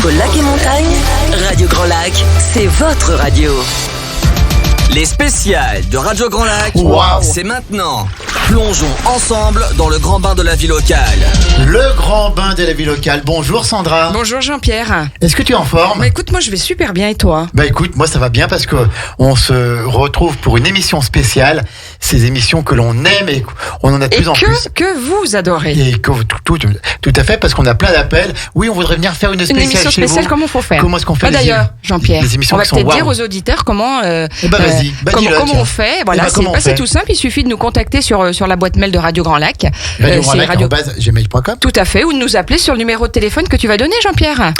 Entre lac et montagne, Radio Grand Lac, c'est votre radio. Les spéciales de Radio Grand Lac, Wow. C'est maintenant. Plongeons ensemble dans le grand bain de la vie locale. Le grand bain de la vie locale. Bonjour Sandra. Bonjour Jean-Pierre. Est-ce que tu es en forme? Bah écoute, moi je vais super bien et toi? Bah écoute, moi ça va bien parce que on se retrouve pour une émission spéciale. Ces émissions que l'on aime et on en a de plus en plus. Que vous adorez. Et que tout à fait, parce qu'on a plein d'appels. Oui, on voudrait venir faire une spéciale Une émission chez spéciale, vous. comment faut faire? Comment est-ce qu'on fait D'ailleurs, Jean-Pierre, les émissions on va qui sont peut-être waouh. dire aux auditeurs comment, vas-y, dis-le, comment tiens. on fait. Voilà, Eh ben, comment on c'est fait tout simple. Il suffit de nous contacter sur la boîte mail de Radio Grand Lac. Radio gmail.com. Tout à fait, ou de nous appeler sur le numéro de téléphone que tu vas donner, Jean-Pierre.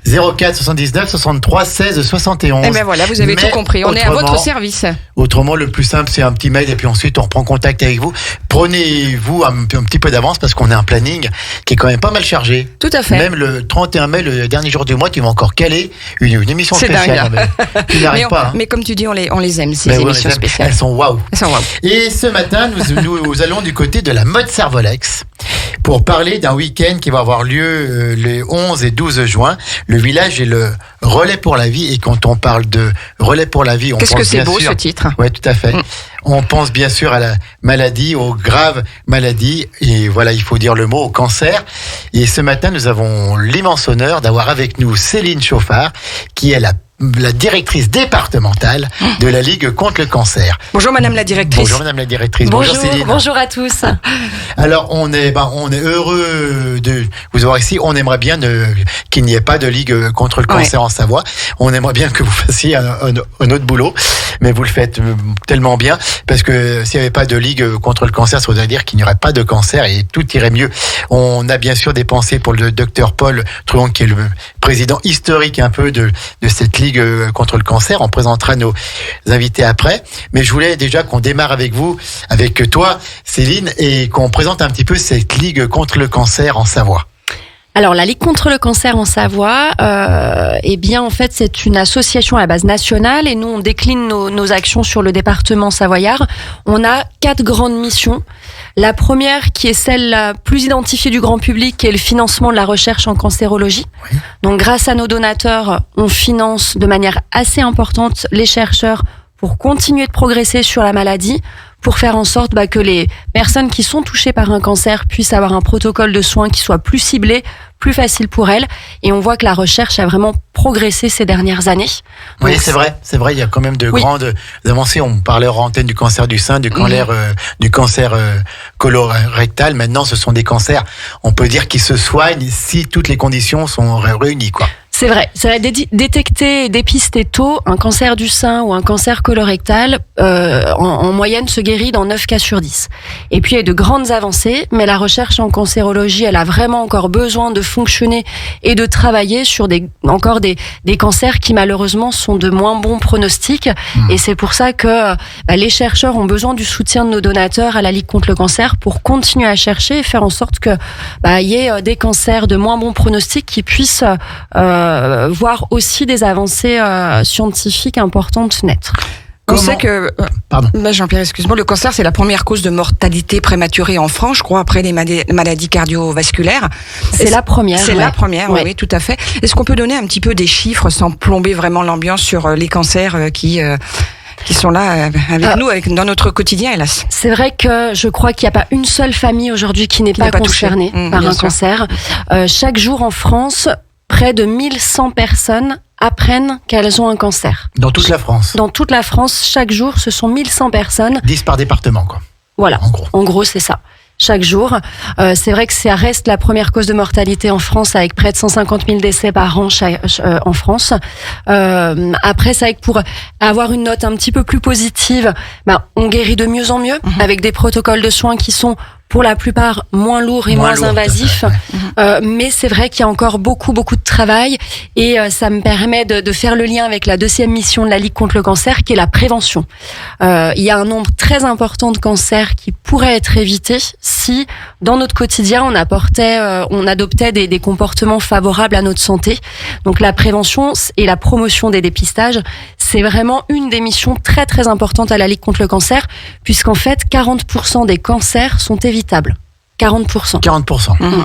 04 79 63 16 71. Et ben voilà, vous avez tout compris. On est à votre service. Autrement, le plus simple, c'est un petit mail et puis ensuite on reprend contact avec vous. Prenez-vous un petit peu d'avance parce qu'on a un planning qui est quand même pas mal chargé. Tout à fait. Même le 31 mai, le dernier jour du mois, tu vas encore caler une émission C'est spéciale. dingue. Tu n'arrives pas. Hein. Mais comme tu dis, on les aime, ces Mais oui, émissions spéciales. Elles sont waouh. Elles sont waouh. Et ce matin, nous allons du côté de la mode Servolex pour parler d'un week-end qui va avoir lieu les 11 et 12 juin. Le village est le Relais pour la vie. Et quand on parle de Relais pour la vie, on Qu'est-ce pense que c'est bien beau sûr, ce titre. ouais, tout à fait. On pense bien sûr à la maladie, aux graves maladies. Et voilà, il faut dire le mot, au cancer. Et ce matin, nous avons l'immense honneur d'avoir avec nous Céline Chauffard, qui est la directrice départementale de la Ligue contre le cancer. Bonjour Madame la directrice. Bonjour Madame la directrice. Bonjour Céline. Bonjour à tous. Alors on est heureux de vous avoir ici. On aimerait bien qu'il n'y ait pas de ligue contre le cancer en Savoie. On aimerait bien que vous fassiez un autre boulot, mais vous le faites tellement bien parce que s'il n'y avait pas de ligue contre le cancer, ça voudrait dire qu'il n'y aurait pas de cancer et tout irait mieux. On a bien sûr des pensées pour le docteur Paul Truand qui est le président historique un peu de cette ligue contre le cancer. On présentera nos invités après, mais je voulais déjà qu'on démarre avec vous, avec toi Céline, et qu'on présente un petit peu cette ligue contre le cancer en Savoie. Alors, la Ligue contre le cancer en Savoie, eh bien, en fait, c'est une association à la base nationale et nous, on décline nos actions sur le département savoyard. On a 4 grandes missions. La première, qui est celle la plus identifiée du grand public, qui est le financement de la recherche en cancérologie. Oui. Donc, grâce à nos donateurs, on finance de manière assez importante les chercheurs pour continuer de progresser sur la maladie, pour faire en sorte que les personnes qui sont touchées par un cancer puissent avoir un protocole de soins qui soit plus ciblé, plus facile pour elles. Et on voit que la recherche a vraiment progressé ces dernières années. Donc, oui, c'est vrai, il y a quand même de grandes avancées. On parlait hors antenne du cancer du sein, du cancer colorectal. Maintenant, ce sont des cancers, on peut dire, qui se soignent si toutes les conditions sont réunies, quoi. C'est vrai, détecter et dépister tôt un cancer du sein ou un cancer colorectal, en moyenne, se guérit dans 9 cas sur 10. Et puis, il y a de grandes avancées, mais la recherche en cancérologie, elle a vraiment encore besoin de fonctionner et de travailler sur des cancers qui, malheureusement, sont de moins bons pronostics. Et c'est pour ça que les chercheurs ont besoin du soutien de nos donateurs à la Ligue contre le cancer pour continuer à chercher et faire en sorte que y ait des cancers de moins bons pronostics qui puissent voir aussi des avancées scientifiques importantes naître. On sait que, Jean-Pierre, excuse-moi, le cancer, c'est la première cause de mortalité prématurée en France, je crois, après les maladies cardiovasculaires. C'est la première. C'est la première, oui, tout à fait. Est-ce qu'on peut donner un petit peu des chiffres sans plomber vraiment l'ambiance sur les cancers qui sont là avec nous, dans notre quotidien, hélas. C'est vrai que je crois qu'il n'y a pas une seule famille aujourd'hui qui n'est pas concernée par un cancer. Chaque jour en France, près de 1100 personnes apprennent qu'elles ont un cancer. Dans toute la France. Dans toute la France, chaque jour, ce sont 1100 personnes. 10 par département, quoi. Voilà, en gros c'est ça. Chaque jour. C'est vrai que ça reste la première cause de mortalité en France avec près de 150 000 décès par an en France. Après, c'est vrai que pour avoir une note un petit peu plus positive, on guérit de mieux en mieux avec des protocoles de soins qui sont pour la plupart moins lourds et moins invasifs. Mais c'est vrai qu'il y a encore beaucoup de travail et ça me permet de faire le lien avec la deuxième mission de la Ligue contre le cancer qui est la prévention. Il y a un nombre très important de cancers qui pourraient être évités si, dans notre quotidien, on adoptait des comportements favorables à notre santé. Donc la prévention et la promotion des dépistages, c'est vraiment une des missions très très importantes à la Ligue contre le cancer, puisqu'en fait 40% des cancers sont évitables. 40%. 40%.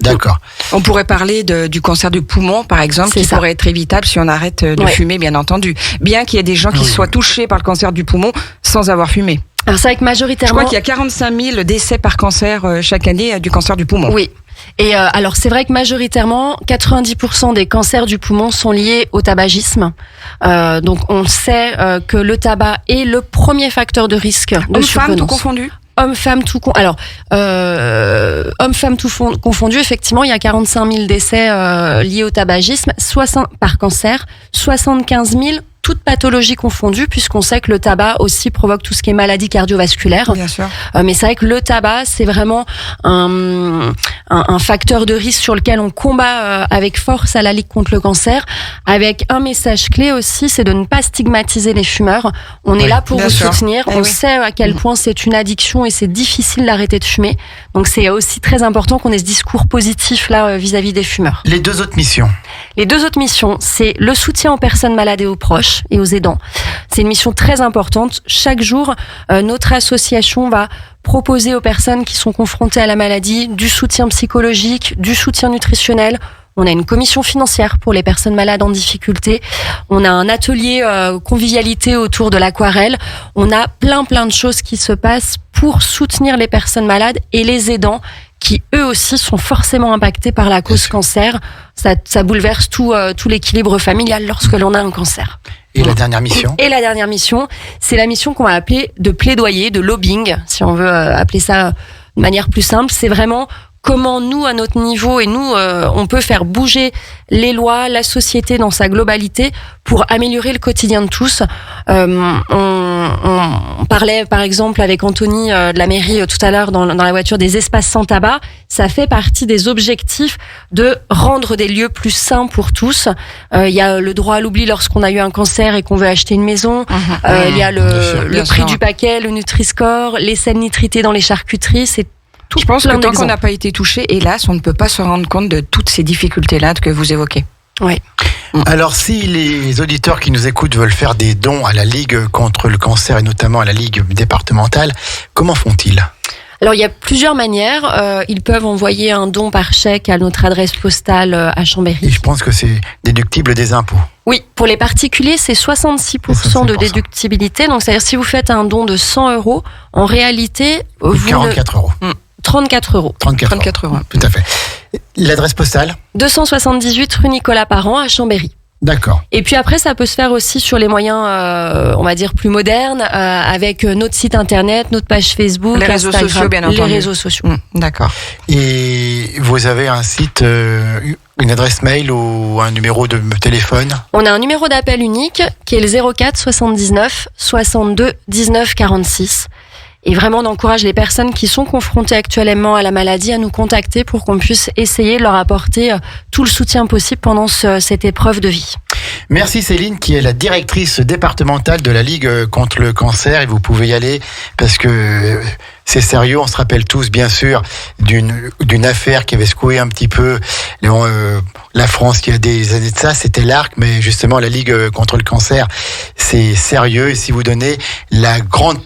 D'accord. On pourrait parler du cancer du poumon, par exemple, qui pourrait être évitable si on arrête de fumer, bien entendu. Bien qu'il y ait des gens qui soient touchés par le cancer du poumon sans avoir fumé. Alors c'est vrai que majoritairement... Je crois qu'il y a 45 000 décès par cancer chaque année du cancer du poumon. Oui. Et alors c'est vrai que majoritairement 90% des cancers du poumon sont liés au tabagisme. Donc on sait que le tabac est le premier facteur de risque de survenance. Hommes-femmes tout confondu. Hommes-femmes tout confondu, effectivement, il y a 45 000 décès liés au tabagisme, 60 par cancer, 75 000 toutes pathologies confondues, puisqu'on sait que le tabac aussi provoque tout ce qui est maladie cardiovasculaire. Bien sûr. Mais c'est vrai que le tabac, c'est vraiment un facteur de risque sur lequel on combat avec force à la Ligue contre le cancer, avec un message clé aussi, c'est de ne pas stigmatiser les fumeurs. On est là pour vous soutenir. On sait à quel point c'est une addiction et c'est difficile d'arrêter de fumer. Donc c'est aussi très important qu'on ait ce discours positif là vis-à-vis des fumeurs. Les 2 autres missions. Les 2 autres missions, c'est le soutien aux personnes malades et aux proches et aux aidants. C'est une mission très importante. Chaque jour, notre association va proposer aux personnes qui sont confrontées à la maladie du soutien psychologique, du soutien nutritionnel. On a une commission financière pour les personnes malades en difficulté. On a un atelier convivialité autour de l'aquarelle. On a plein de choses qui se passent pour soutenir les personnes malades et les aidants qui eux aussi sont forcément impactés par la cause cancer. Ça bouleverse tout l'équilibre familial lorsque l'on a un cancer. Et la dernière mission ? Et la dernière mission, c'est la mission qu'on va appeler de plaidoyer, de lobbying, si on veut appeler ça de manière plus simple. C'est vraiment comment nous, à notre niveau, et nous, on peut faire bouger les lois, la société dans sa globalité pour améliorer le quotidien de tous. On parlait, par exemple, avec Anthony de la mairie tout à l'heure dans la voiture des espaces sans tabac. Ça fait partie des objectifs de rendre des lieux plus sains pour tous. Il y a le droit à l'oubli lorsqu'on a eu un cancer et qu'on veut acheter une maison. Il y a le prix du paquet, le Nutri-Score, les sels nitrités dans les charcuteries. C'est Je pense que tant qu'on n'a pas été touché, hélas, on ne peut pas se rendre compte de toutes ces difficultés-là que vous évoquez. Oui. Alors, si les auditeurs qui nous écoutent veulent faire des dons à la Ligue contre le cancer et notamment à la Ligue départementale, comment font-ils ? Alors, il y a plusieurs manières. Ils peuvent envoyer un don par chèque à notre adresse postale à Chambéry. Et je pense que c'est déductible des impôts. Oui, pour les particuliers, c'est 66% de déductibilité. Donc, c'est-à-dire si vous faites un don de 100 €, en réalité, vous 44 €. 34 €. 34 €. Tout à fait. L'adresse postale ? 278 rue Nicolas Parent à Chambéry. D'accord. Et puis après, ça peut se faire aussi sur les moyens, on va dire, plus modernes, avec notre site internet, notre page Facebook, les réseaux Instagram, sociaux, bien entendu. Les réseaux sociaux. D'accord. Et vous avez un site, une adresse mail ou un numéro de téléphone ? On a un numéro d'appel unique qui est le 04 79 62 19 46. Et vraiment, on encourage les personnes qui sont confrontées actuellement à la maladie à nous contacter pour qu'on puisse essayer de leur apporter tout le soutien possible pendant cette épreuve de vie. Merci Céline, qui est la directrice départementale de la Ligue contre le cancer. Et vous pouvez y aller parce que c'est sérieux. On se rappelle tous, bien sûr, d'une affaire qui avait secoué un petit peu la France il y a des années de ça. C'était l'ARC, mais justement, la Ligue contre le cancer, c'est sérieux. Et si vous donnez, la grande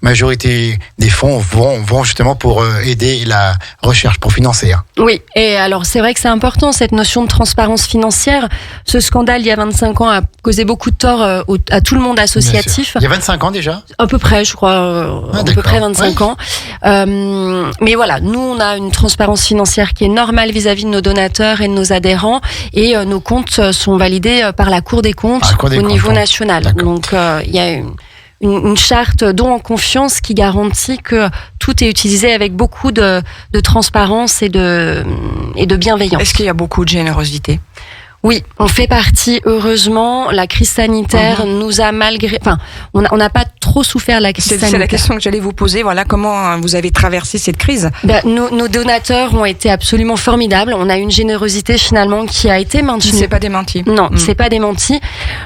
majorité des fonds vont justement pour aider la recherche, pour financer. Oui, et alors c'est vrai que c'est important, cette notion de transparence financière. Ce scandale, il y a 25 ans, a causé beaucoup de tort à tout le monde associatif. Il y a 25 ans déjà ? À peu près, je crois, à peu près 25 ans. Mais voilà, nous, on a une transparence financière qui est normale vis-à-vis de nos donateurs et de nos adhérents, et nos comptes sont validés par la Cour des comptes au niveau national. D'accord. Donc, il y a une charte don en confiance qui garantit que tout est utilisé avec beaucoup de transparence et de bienveillance. Est-ce qu'il y a beaucoup de générosité ? Oui, on fait partie, heureusement. La crise sanitaire nous a on n'a pas trop souffert de la crise sanitaire. C'est la question que j'allais vous poser. Voilà, comment vous avez traversé cette crise ? Nos donateurs ont été absolument formidables. On a une générosité finalement qui a été maintenue. C'est pas démenti. Non, c'est pas démenti.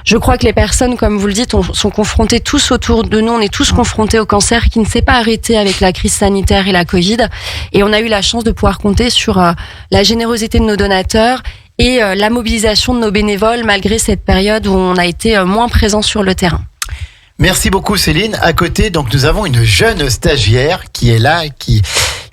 Je crois que les personnes, comme vous le dites, sont confrontées tous autour de nous. On est tous confrontés au cancer qui ne s'est pas arrêté avec la crise sanitaire et la Covid. Et on a eu la chance de pouvoir compter sur la générosité de nos donateurs et la mobilisation de nos bénévoles malgré cette période où on a été moins présent sur le terrain. Merci beaucoup Céline. À côté, donc nous avons une jeune stagiaire qui est là, qui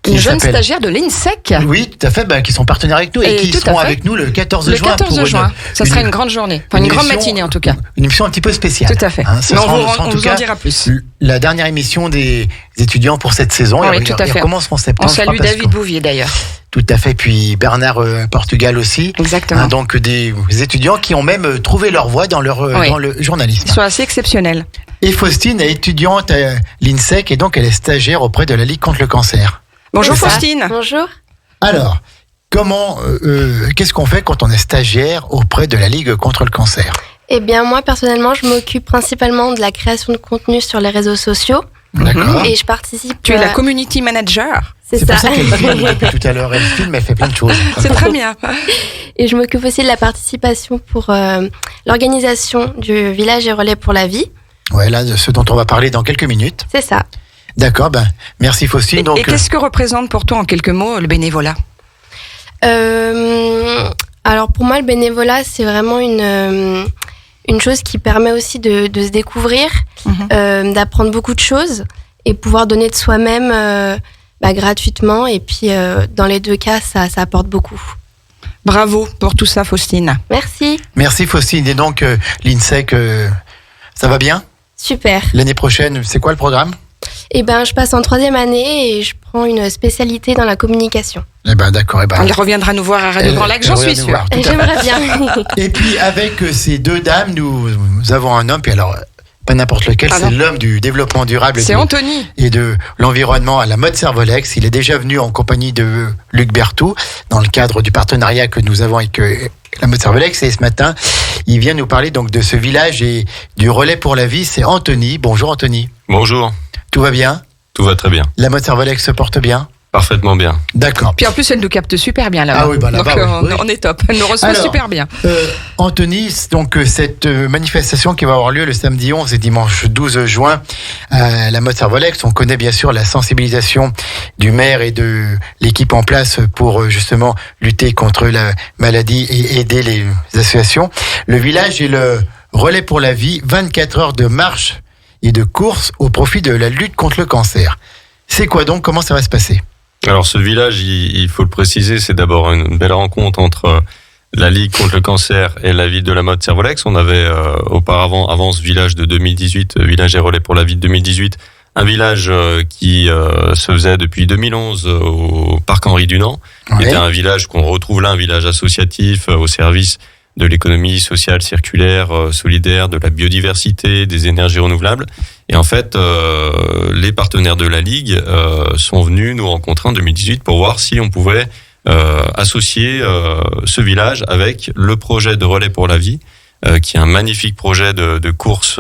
Une jeune stagiaire de l'INSEC. Oui, tout à fait, qui sont partenaires avec nous et qui seront avec nous le 14 juin. Le 14 juin, ça sera une grande journée, enfin une grande matinée en tout cas. Une émission un petit peu spéciale. Tout à fait. Mais on vous en dira plus. La dernière émission des étudiants pour cette saison. Oui, tout à fait. Ils recommencent en septembre. On salue David Bouvier d'ailleurs. Tout à fait, puis Bernard Portugal aussi. Exactement. Donc des étudiants qui ont même trouvé leur voie dans le journalisme. Ils sont assez exceptionnels. Et Faustine est étudiante à l'INSEC et donc elle est stagiaire auprès de la Ligue contre le cancer. Bonjour Faustine. Bonjour. Alors, qu'est-ce qu'on fait quand on est stagiaire auprès de la Ligue contre le cancer ? Eh bien, moi, personnellement, je m'occupe principalement de la création de contenu sur les réseaux sociaux. D'accord. Et je participe... Tu es la community manager. C'est pour ça qu'elle filme depuis tout à l'heure. Elle filme, elle fait plein de choses. C'est très bien. Et je m'occupe aussi de la participation pour l'organisation du village et relais pour la vie. Ouais, là, de ce dont on va parler dans quelques minutes. C'est ça. D'accord, merci Faustine. Et qu'est-ce que représente pour toi en quelques mots le bénévolat ? Alors pour moi, le bénévolat, c'est vraiment une chose qui permet aussi de se découvrir, d'apprendre beaucoup de choses et pouvoir donner de soi-même gratuitement. Et puis dans les deux cas, ça apporte beaucoup. Bravo pour tout ça, Faustine. Merci. Merci Faustine. Et donc l'INSEC, ça va bien ? Super. L'année prochaine, c'est quoi le programme ? Eh ben, je passe en 3e année et je prends une spécialité dans la communication. Eh ben, d'accord. Elle reviendra nous voir à Radio Grand Lac, j'en suis sûre. J'aimerais bien. Et puis, avec ces deux dames, nous avons un homme, puis alors, pas n'importe lequel, c'est l'homme du développement durable. C'est Anthony. Et de l'environnement à la mode Servolex. Il est déjà venu en compagnie de Luc Berthoud, dans le cadre du partenariat que nous avons avec la mode Servolex. Et ce matin, il vient nous parler donc de ce village et du relais pour la vie. C'est Anthony. Bonjour Anthony. Bonjour. Tout va bien ? Tout va très bien. La mode Servolex se porte bien ? Parfaitement bien. D'accord. Puis en plus, elle nous capte super bien là-bas. Ah oui, là-bas, donc on est top. Elle nous reçoit super bien. Anthony, donc cette manifestation qui va avoir lieu le samedi 11 et dimanche 12 juin à la mode Servolex, on connaît bien sûr la sensibilisation du maire et de l'équipe en place pour justement lutter contre la maladie et aider les associations. Le village est le relais pour la vie, 24 heures de marche et de course au profit de la lutte contre le cancer. C'est quoi donc ? Comment ça va se passer ? Alors ce village, il faut le préciser, c'est d'abord une belle rencontre entre la Ligue contre le cancer et la ville de la mode Servolex. On avait auparavant, avant ce village de 2018, village et relais pour la vie de 2018, un village qui se faisait depuis 2011 au parc Henri Dunant. Ouais. C'était un village qu'on retrouve là, un village associatif au service de l'économie sociale, circulaire, solidaire, de la biodiversité, des énergies renouvelables. Et en fait, les partenaires de la Ligue sont venus nous rencontrer en 2018 pour voir si on pouvait associer ce village avec le projet de Relais pour la vie, qui est un magnifique projet de course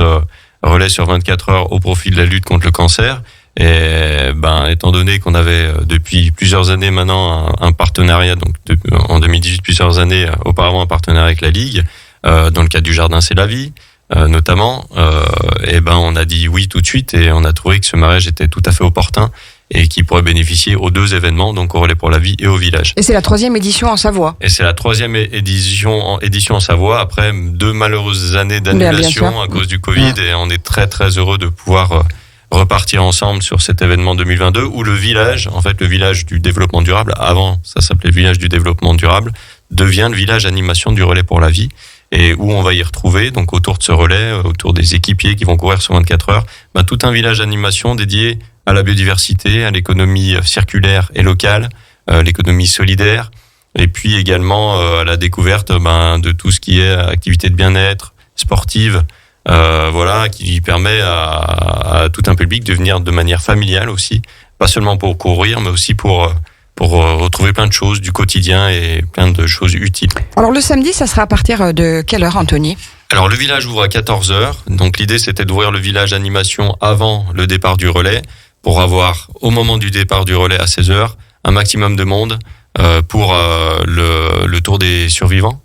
relais sur 24 heures au profit de la lutte contre le cancer. Et étant donné qu'on avait depuis plusieurs années maintenant un partenariat, donc en 2018 plusieurs années auparavant un partenariat avec la Ligue, dans le cadre du Jardin c'est la vie, notamment, on a dit oui tout de suite et on a trouvé que ce mariage était tout à fait opportun et qui pourrait bénéficier aux deux événements, donc au Relais pour la vie et au village. Et c'est la 3e édition en Savoie. Et c'est la 3e édition en Savoie, après 2 malheureuses années d'annulation à cause du Covid, et on est très très heureux de pouvoir repartir ensemble sur cet événement 2022 où le village du développement durable, avant ça s'appelait le village du développement durable, devient le village animation du Relais pour la vie, et où on va y retrouver, donc autour de ce relais, autour des équipiers qui vont courir sur 24 heures, tout un village animation dédié à la biodiversité, à l'économie circulaire et locale, l'économie solidaire, et puis également à la découverte de tout ce qui est activité de bien-être, sportive, qui permet à tout un public de venir de manière familiale aussi, pas seulement pour courir, mais aussi pour retrouver plein de choses du quotidien et plein de choses utiles. Alors le samedi, ça sera à partir de quelle heure, Anthony ? Alors le village ouvre à 14h, donc l'idée c'était d'ouvrir le village animation avant le départ du relais, pour avoir au moment du départ du relais à 16h un maximum de monde pour le tour des survivants.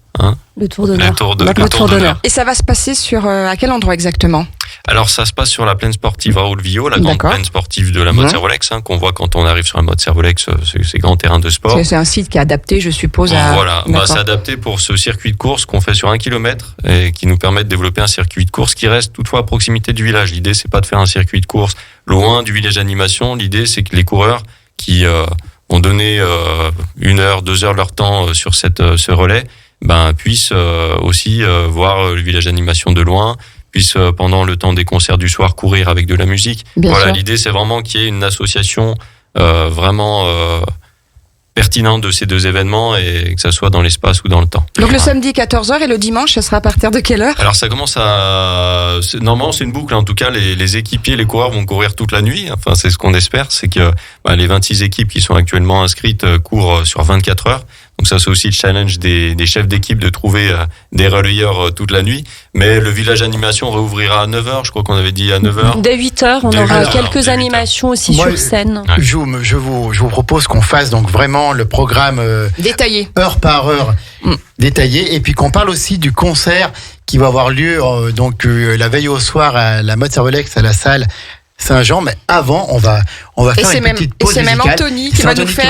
Le tour d'honneur. Le tour d'honneur. Et ça va se passer sur à quel endroit exactement ? Alors ça se passe sur la plaine sportive Raoul Villot, la grande plaine sportive de la mode Servolex, qu'on voit quand on arrive sur la mode Servolex, ces grands terrains de sport. C'est un site qui est adapté, je suppose. Voilà, c'est adapté pour ce circuit de course qu'on fait sur 1 kilomètre et qui nous permet de développer un circuit de course qui reste toutefois à proximité du village. L'idée, c'est pas de faire un circuit de course loin du village animation. L'idée, c'est que les coureurs qui ont donné 1 heure, 2 heures de leur temps sur ce relais, puissent aussi voir le village d'animation de loin, puissent pendant le temps des concerts du soir courir avec de la musique. Bien sûr. L'idée c'est vraiment qu'il y ait une association vraiment pertinente de ces 2 événements et que ça soit dans l'espace ou dans le temps. Donc le samedi 14h et le dimanche, ça sera à partir de quelle heure? Alors ça commence normalement c'est une boucle, en tout cas les équipiers, les coureurs vont courir toute la nuit, enfin c'est ce qu'on espère, c'est que les 26 équipes qui sont actuellement inscrites courent sur 24 heures. Donc ça c'est aussi le challenge des chefs d'équipe de trouver des relayeurs toute la nuit. Mais le village animation réouvrira à 9h, je crois qu'on avait dit à 9h. Dès 8h, on Dès aura 8 heures. quelques Dès 8 heures. animations aussi Moi, sur scène. Ouais. Je vous propose qu'on fasse donc vraiment le programme Détaillé. heure par heure détaillé, et puis qu'on parle aussi du concert qui va avoir lieu la veille au soir à la mode Cervelex à la salle Saint-Jean. Mais avant, on va Et faire c'est une même, petite et pause c'est même musicale. Anthony qui C'est va nous Anthony faire,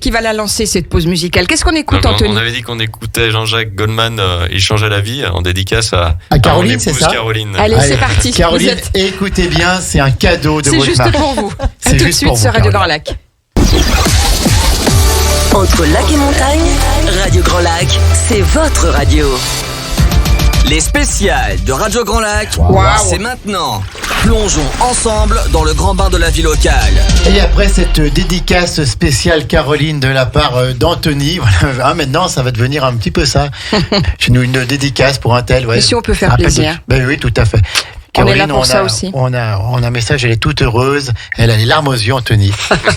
qui va la lancer. cette pause musicale. Qu'est-ce qu'on écoute, On Anthony? avait dit qu'on écoutait Jean-Jacques Goldman, Il changeait la vie, en dédicace à Caroline, mon c'est épouse ça Caroline. Allez, c'est parti. Caroline, Vous êtes- écoutez bien, c'est un cadeau de C'est votre juste part. pour vous. C'est À tout de juste suite pour vous, sur Radio Grand Caroline. Lac. Entre lac et montagne, Radio Grand Lac, c'est votre radio. Les spéciales de Radio Grand Lac, Wow. c'est maintenant. Plongeons ensemble dans le grand bain de la vie locale. Et après cette dédicace spéciale Caroline de la part d'Anthony, voilà, maintenant ça va devenir un petit peu ça. Chez nous, une dédicace pour un tel. Ouais. Et si on peut faire Ça rappelle plaisir. Ben oui, tout à fait. On est là Caroline, pour ça aussi. On a un message, elle est toute heureuse, elle a les larmes aux yeux, Anthony.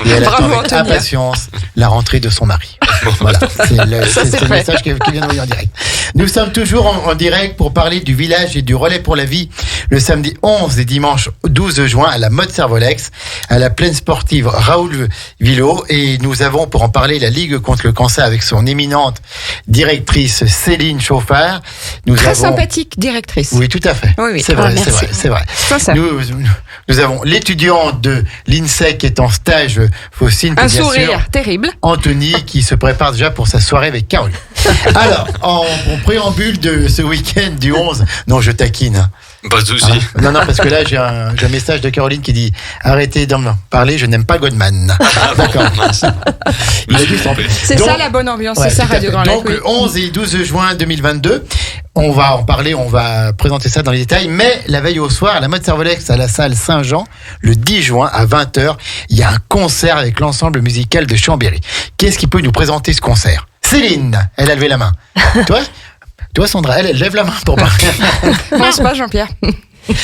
Et elle Bravo, attend avec Anthony. impatience la rentrée de son mari. Voilà, c'est le, Ça, c'est c'est le fait. message qui vient d'envoyer en direct. Nous sommes toujours en direct pour parler du village et du relais pour la vie le samedi 11 et dimanche 12 juin à la mode Cervelex, à la plaine sportive Raoul Villot. Et nous avons pour en parler la Ligue contre le cancer avec son éminente directrice Céline Chauffard. Nous Très avons... sympathique directrice. Oui, tout à fait. Oui, oui. C'est vrai, Ah, c'est merci. vrai, c'est vrai. Sincère. Nous avons l'étudiante de l'INSEC qui est en stage Faucine. Un puis bien sourire sûr, terrible. Anthony qui se prépare déjà pour sa soirée avec Caroline. Alors, en préambule de ce week-end du 11, non, je taquine. Pas de souci. Non, parce que là, j'ai un message de Caroline qui dit arrêtez d'en parler, je n'aime pas Goldman. D'accord. Il a dû s'en C'est Donc, ça la bonne ambiance, ouais, c'est ça tout à Radio fait. Grand Lac. Donc, oui. le 11 et 12 juin 2022, on va en parler, on va présenter ça dans les détails. Mais la veille au soir, à la mode Cervelex, à la salle Saint-Jean, le 10 juin à 20h, il y a un concert avec l'ensemble musical de Chambéry. Qu'est-ce qui peut nous présenter ce concert? Céline, elle a levé la main. Toi, Sandra, elle lève la main pour parler. Pense pas, Jean-Pierre.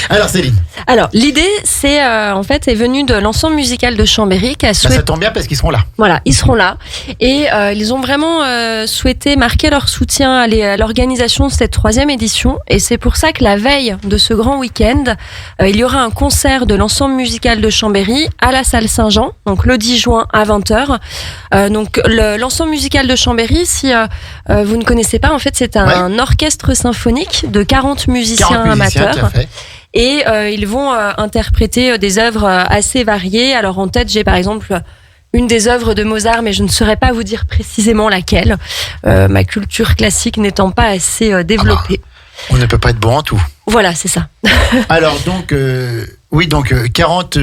Alors, Céline, Alors, l'idée, c'est en fait, est venue de l'ensemble musical de Chambéry qui a ça souhaité. tombe bien parce qu'ils seront là. Voilà, ils seront là et ils ont vraiment souhaité marquer leur soutien à l'organisation de cette 3e édition. Et c'est pour ça que la veille de ce grand week-end, il y aura un concert de l'ensemble musical de Chambéry à la salle Saint-Jean, donc le 10 juin à 20h. Donc l'ensemble musical de Chambéry, si vous ne connaissez pas, en fait, c'est un orchestre symphonique de 40 musiciens 40 musiciens, amateurs. tout à fait. Et ils vont interpréter des œuvres assez variées. Alors en tête, j'ai par exemple une des œuvres de Mozart, mais je ne saurais pas vous dire précisément laquelle, ma culture classique n'étant pas assez développée. On ne peut pas être bon en tout. Voilà, c'est ça. Alors, donc, 40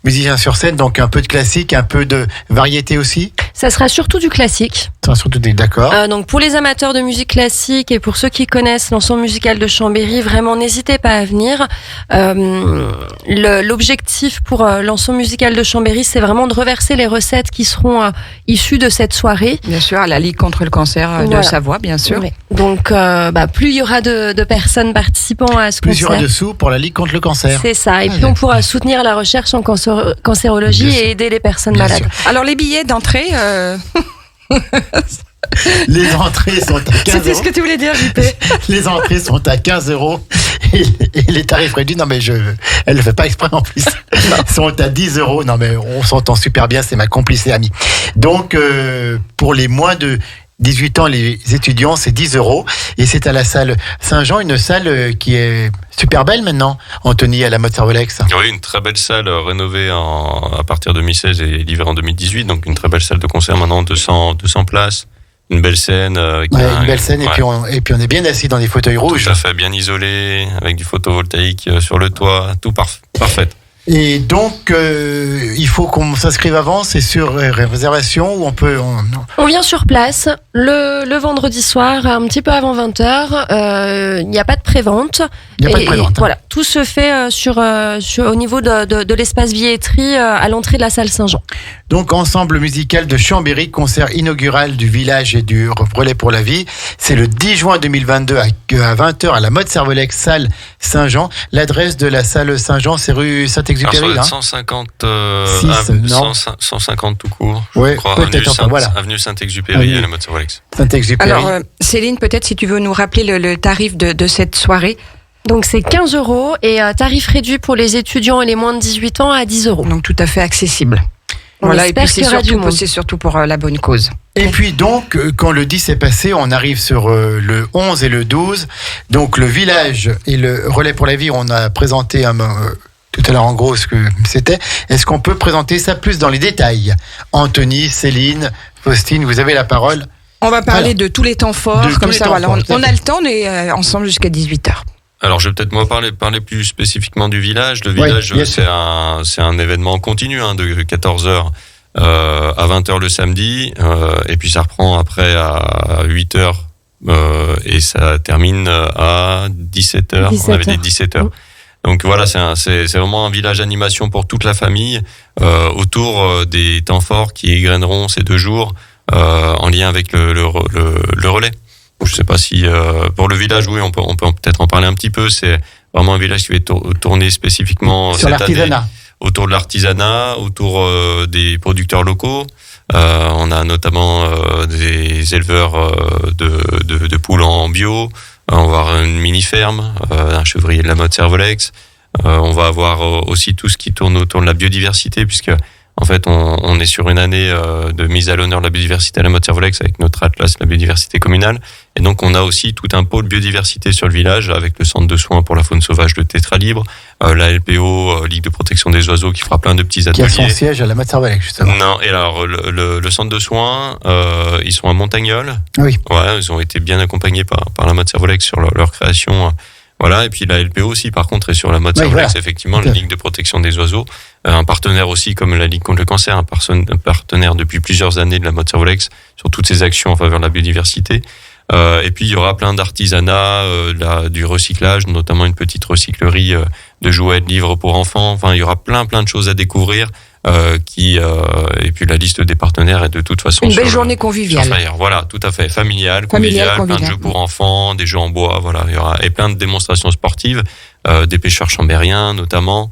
musiciens sur scène, donc un peu de classique, un peu de variété aussi. Ça sera surtout du classique. Ça, surtout des d'accord. Donc pour les amateurs de musique classique et pour ceux qui connaissent l'ensemble musical de Chambéry, vraiment n'hésitez pas à venir. L'objectif pour l'ensemble musical de Chambéry, c'est vraiment de reverser les recettes qui seront issues de cette soirée. Bien sûr, à la Ligue contre le cancer de Voilà. Savoie, bien sûr. Oui. Donc plus il y aura de personnes participant à ce Plusieurs concert. dessous pour la Ligue contre le cancer. C'est ça. Et Ah, puis on pourra soutenir la recherche en cancérologie Bien sûr. et aider les personnes Bien malades. sûr. Alors les billets d'entrée, Les entrées sont à 15 c'était ce euros. que tu voulais dire, JP. Les entrées sont à 15 euros. Et les tarifs réduits, non mais elle le fait pas exprès en plus, sont à 10 euros. Non mais on s'entend super bien, c'est ma complice et amie. Donc pour les moins de 18 ans, les étudiants, c'est 10 euros. Et c'est à la salle Saint-Jean, une salle qui est super belle maintenant, Anthony, à la mode Cervelex. Oui, une très belle salle rénovée à partir de 2016 et l'hiver en 2018. Donc une très belle salle de concert maintenant, 200 places. Une belle scène. Une belle scène, ouais. et puis on est bien assis dans des fauteuils rouges. Tout à fait, bien isolé, avec du photovoltaïque sur le toit, tout parfait. Et donc, il faut qu'on s'inscrive avant, c'est sur réservation ou on peut... On vient sur place le vendredi soir, un petit peu avant 20h. Il n'y a pas de prévente. Il n'y a pas de prévente. Voilà, tout se fait au niveau de l'espace billetterie à l'entrée de la salle Saint-Jean. Donc, ensemble musical de Chambéry, concert inaugural du village et du relais pour la vie. C'est le 10 juin 2022 à 20h à la Motte Servolex, salle Saint-Jean. L'adresse de la salle Saint-Jean, c'est rue Saint-Exupéry. Alors, 150, 150 tout court. Oui, je crois, peut-être. Voilà. Avenue Saint-Exupéry à la Motte Servolex. Saint-Exupéry. Alors, Céline, peut-être si tu veux nous rappeler le tarif de cette soirée. Donc c'est 15 € et tarif réduit pour les étudiants et les moins de 18 ans à 10 €. Donc tout à fait accessible. Voilà, et puis c'est surtout pour la bonne cause. Et puis donc, quand le 10 est passé, on arrive sur le 11 et le 12. Donc le village et le relais pour la vie, on a présenté tout à l'heure en gros ce que c'était. Est-ce qu'on peut présenter ça plus dans les détails ? Anthony, Céline, Faustine, vous avez la parole. On va parler de tous les temps forts, comme ça voilà, on a le temps, on est ensemble jusqu'à 18h. Alors, je vais peut-être parler plus spécifiquement du village. Le village, c'est un événement continu de 14h à 20h le samedi, et puis ça reprend après à 8h et ça termine à 17h. On avait dit 17h. Donc voilà, c'est vraiment un village animation pour toute la famille autour des temps forts qui égraineront ces 2 jours en lien avec le relais. Je sais pas si pour le village, oui, on peut peut-être en parler un petit peu. C'est vraiment un village qui va tourner spécifiquement sur cette l'artisanat. Année autour de l'artisanat, autour des producteurs locaux. On a notamment des éleveurs de poules en bio. On va avoir une mini ferme, un chevrier de la Motte Servolex. On va avoir aussi tout ce qui tourne autour de la biodiversité, puisque en fait, on est sur une année de mise à l'honneur de la biodiversité à la Motte Servolex avec notre atlas la biodiversité communale. Et donc, on a aussi tout un pôle biodiversité sur le village avec le centre de soins pour la faune sauvage de Tétralibre, la LPO, Ligue de protection des oiseaux, qui fera plein de petits ateliers. Qui a son siège à la Motte Servolex, justement. Non, et alors, le centre de soins, ils sont à Montagnols. Oui. Ouais, ils ont été bien accompagnés par la Motte Servolex sur leur création. Voilà, et puis la LPO aussi, par contre, est sur la Motte Servolex, effectivement, la Ligue de protection des oiseaux. Un partenaire aussi comme la Ligue contre le cancer, un partenaire depuis plusieurs années de la Motte Servolex sur toutes ces actions en faveur de la biodiversité. Et puis il y aura plein d'artisanats, du recyclage, notamment une petite recyclerie de jouets, de livres pour enfants. Enfin, il y aura plein de choses à découvrir. Et puis la liste des partenaires est de toute façon une belle journée conviviale. Voilà, tout à fait, familiale, conviviale, plein de jeux pour enfants, des jeux en bois, voilà, il y aura et plein de démonstrations sportives, des pêcheurs chambériens notamment,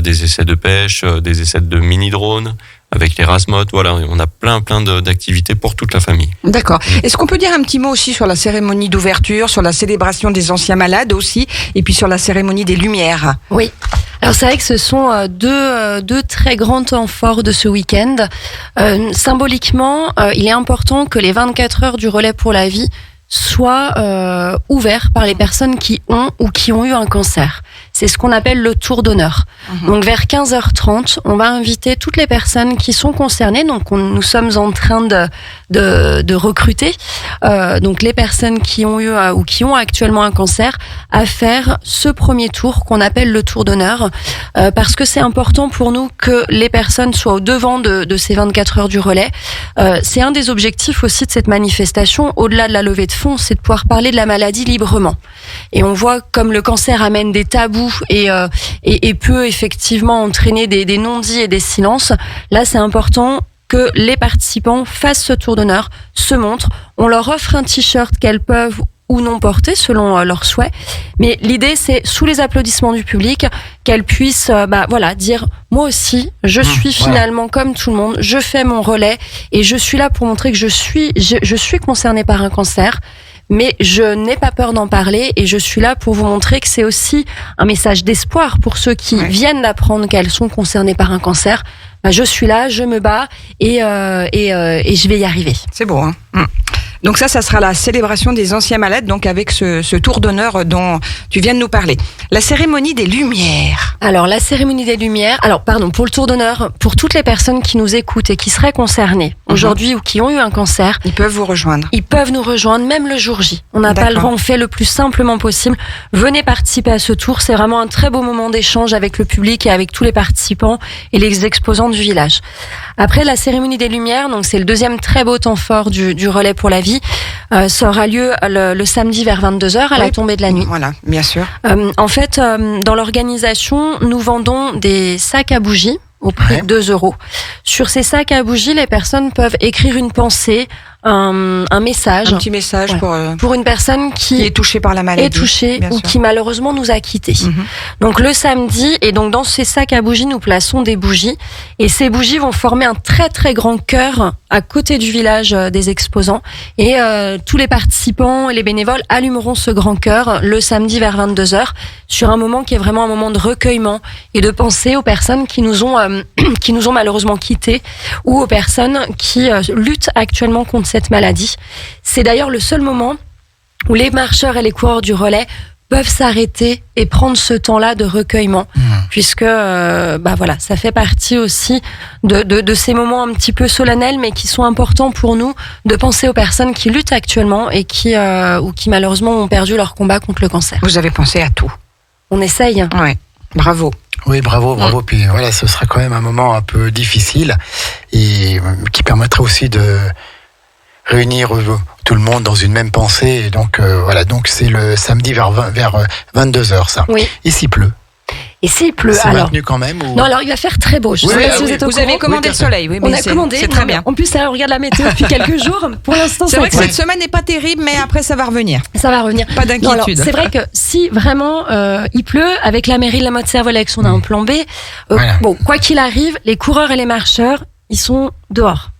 des essais de pêche, des essais de mini drones avec les Rasmotes, voilà, on a plein d'activités pour toute la famille. D'accord. Est-ce qu'on peut dire un petit mot aussi sur la cérémonie d'ouverture, sur la célébration des anciens malades aussi, et puis sur la cérémonie des Lumières ? Oui. Alors c'est vrai que ce sont deux très grands temps forts de ce week-end. Symboliquement, il est important que les 24 heures du relais pour la vie soient ouverts par les personnes qui ont ou qui ont eu un cancer. C'est ce qu'on appelle le tour d'honneur. Donc vers 15h30, on va inviter toutes les personnes qui sont concernées. Donc nous sommes en train de recruter donc les personnes qui ont eu ou qui ont actuellement un cancer à faire ce premier tour qu'on appelle le tour d'honneur parce que c'est important pour nous que les personnes soient au devant de ces 24 heures du relais. C'est un des objectifs aussi de cette manifestation, au-delà de la levée de fonds, c'est de pouvoir parler de la maladie librement. Et on voit comme le cancer amène des tabous et peut effectivement entraîner des non-dits et des silences. Là, c'est important que les participants fassent ce tour d'honneur, se montrent. On leur offre un t-shirt qu'elles peuvent ou non porter selon leurs souhaits. Mais l'idée, c'est sous les applaudissements du public, qu'elles puissent dire moi aussi, je suis finalement comme tout le monde, je fais mon relais et je suis là pour montrer que je suis concernée par un cancer. Mais je n'ai pas peur d'en parler et je suis là pour vous montrer que c'est aussi un message d'espoir pour ceux qui viennent d'apprendre qu'elles sont concernées par un cancer. Je suis là, je me bats et je vais y arriver. C'est beau, hein. Donc ça sera la célébration des anciens malades, donc avec ce tour d'honneur dont tu viens de nous parler. La cérémonie des Lumières. Alors, la cérémonie des Lumières, pour le tour d'honneur, pour toutes les personnes qui nous écoutent et qui seraient concernées aujourd'hui ou qui ont eu un cancer, Ils peuvent vous rejoindre. ils peuvent nous rejoindre même le jour J. On n'a pas le D'accord. droit, on fait le plus simplement possible. Venez participer à ce tour, c'est vraiment un très beau moment d'échange avec le public et avec tous les participants et les exposants du village. Après la cérémonie des Lumières, donc c'est le deuxième très beau temps fort du relais pour la vie, ça aura lieu le samedi vers 22h à la tombée de la nuit. Voilà, bien sûr. En fait, dans l'organisation, nous vendons des sacs à bougies au prix de 2 €. Sur ces sacs à bougies, les personnes peuvent écrire une pensée, un message. Un petit message Pour une personne qui est touchée par la maladie. est touchée bien ou sûr. qui malheureusement nous a quittés. Donc le samedi, et donc dans ces sacs à bougies, nous plaçons des bougies. Et ces bougies vont former un très très grand cœur à côté du village des exposants. Et tous les participants et les bénévoles allumeront ce grand cœur le samedi vers 22h sur un moment qui est vraiment un moment de recueillement et de pensée aux personnes qui nous ont malheureusement quittés ou aux personnes qui luttent actuellement contre cette maladie. C'est d'ailleurs le seul moment où les marcheurs et les coureurs du relais peuvent s'arrêter et prendre ce temps-là de recueillement, puisque ça fait partie aussi de ces moments un petit peu solennels, mais qui sont importants pour nous, de penser aux personnes qui luttent actuellement et qui malheureusement ont perdu leur combat contre le cancer. Vous avez pensé à tout. On essaye. Ouais. Bravo. Oui, bravo. Puis voilà, ce sera quand même un moment un peu difficile et qui permettra aussi de réunir tout le monde dans une même pensée. Et donc donc c'est le samedi vers 22h, ça. Oui. Ici pleut. Et s'il pleut, C'est alors maintenu quand même ou... Non, alors il va faire très beau. Je sais pas si vous êtes au Vous avez courant. commandé le soleil, oui, On mais a commandé. c'est très Non, bien. En plus, on regarde la météo depuis quelques jours. Pour l'instant, C'est vrai que va cette semaine n'est pas terrible, mais après ça va revenir. Ça va revenir. Pas Non, alors, d'inquiétude. c'est vrai que si vraiment il pleut, avec la mairie de la Motte-Servolex, on a un plan B. Voilà. Bon, quoi qu'il arrive, les coureurs et les marcheurs, ils sont dehors.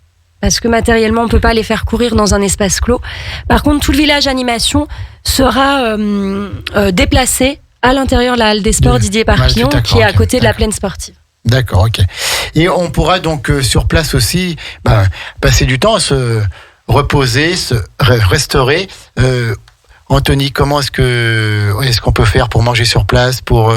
Parce que matériellement, on peut pas les faire courir dans un espace clos. Par contre, tout le village animation sera déplacé à l'intérieur de la halle des sports Didier Parquillon, tout à qui est à ok, côté de la d'accord. plaine sportive. D'accord, ok. Et on pourra donc sur place aussi passer du temps à se reposer, se restaurer. Anthony, comment est-ce qu'on peut faire pour manger sur place, pour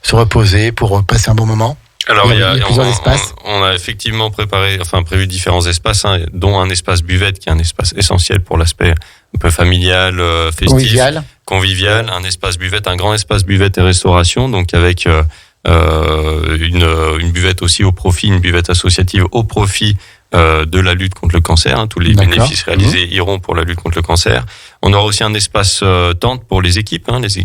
se reposer, pour passer un bon moment? Alors, Il y a plusieurs espaces. on a effectivement prévu différents espaces, dont un espace buvette qui est un espace essentiel pour l'aspect un peu familial, festif, convivial, un espace buvette, un grand espace buvette et restauration, donc avec une buvette aussi au profit, une buvette associative au profit de la lutte contre le cancer. Tous les bénéfices réalisés iront pour la lutte contre le cancer. On aura aussi un espace tente pour les équipes. Les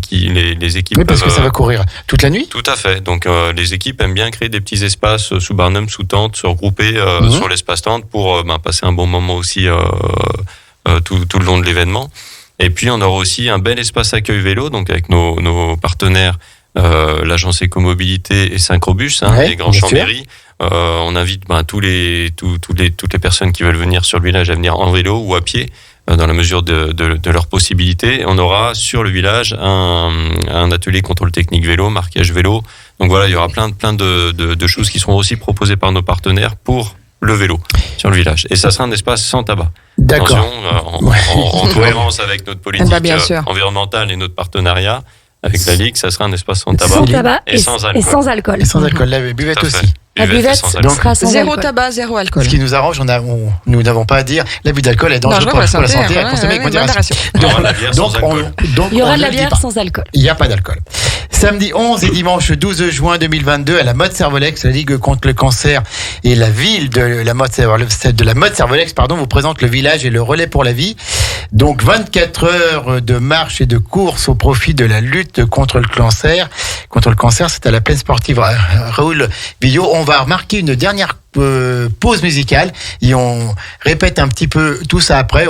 équipes. Oui, parce que ça va courir toute la nuit. Tout à fait. Donc les équipes aiment bien créer des petits espaces sous Barnum, sous tente, se regrouper sur l'espace tente pour passer un bon moment aussi tout le long de l'événement. Et puis on aura aussi un bel espace accueil vélo, donc avec nos partenaires, l'agence Écomobilité et Synchrobus, les grands Chambéry. On invite toutes les personnes qui veulent venir sur le village à venir en vélo ou à pied, dans la mesure de leurs possibilités. On aura sur le village un atelier contrôle technique vélo, marquage vélo. Donc voilà, il y aura plein de choses qui seront aussi proposées par nos partenaires pour le vélo sur le village. Et ça sera un espace sans tabac. D'accord. Attention, en cohérence avec notre politique environnementale et notre partenariat avec la Ligue, ça sera un espace sans tabac, et sans alcool. Et sans alcool. Et sans alcool, la buvette aussi. La buvette sera sans Zéro alcool. tabac, zéro alcool. Ce qui nous arrange, nous n'avons pas à dire, l'abus d'alcool est dangereux pour la santé, à consommer avec modération. Donc, il y aura de la bière sans alcool. Il n'y a pas d'alcool. Samedi 11 et dimanche 12 juin 2022 à la Motte-Servolex, la Ligue contre le cancer et la ville de la Motte-Servolex, vous présente le village et le relais pour la vie. Donc 24 heures de marche et de course au profit de la lutte contre le cancer. Contre le cancer, c'est à la plaine sportive Raoul Villot. On va remarquer une dernière pause musicale et on répète un petit peu tout ça après.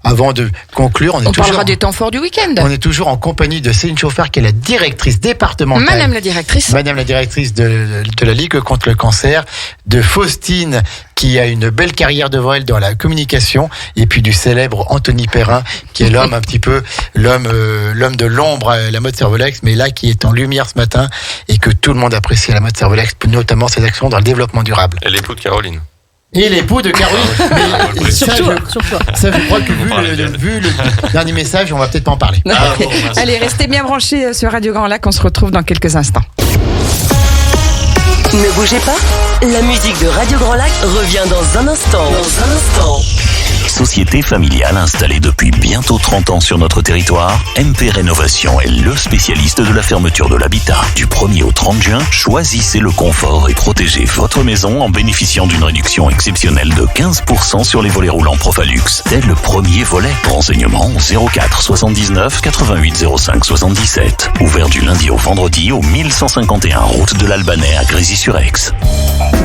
Avant de conclure, on parlera des temps forts du week-end. On est toujours en compagnie de Céline Chauffard, qui est la directrice départementale. Madame la directrice de la Ligue contre le cancer, de Faustine, qui a une belle carrière devant elle dans la communication, et puis du célèbre Anthony Perrin, qui est l'homme l'homme de l'ombre à la Motte-Servolex, mais là qui est en lumière ce matin et que tout le monde apprécie à la Motte-Servolex, notamment ses actions dans le développement durable. Et l'époux de Caroline. Et l'époux de Caroline. Mais Surtout. ça, je crois que vu le dernier message, on va peut-être pas en parler. Allez, restez bien branchés sur Radio Grand Lac. On se retrouve dans quelques instants. Ne bougez pas, la musique de Radio Grand Lac revient dans un instant. Société familiale installée depuis bientôt 30 ans sur notre territoire, MP Rénovation est le spécialiste de la fermeture de l'habitat. Du 1er au 30 juin, choisissez le confort et protégez votre maison en bénéficiant d'une réduction exceptionnelle de 15% sur les volets roulants Profalux. Dès le premier volet. Renseignements 04 79 88 05 77. Ouvert du lundi au vendredi au 1151 route de l'Albanais à Grésy-sur-Aix.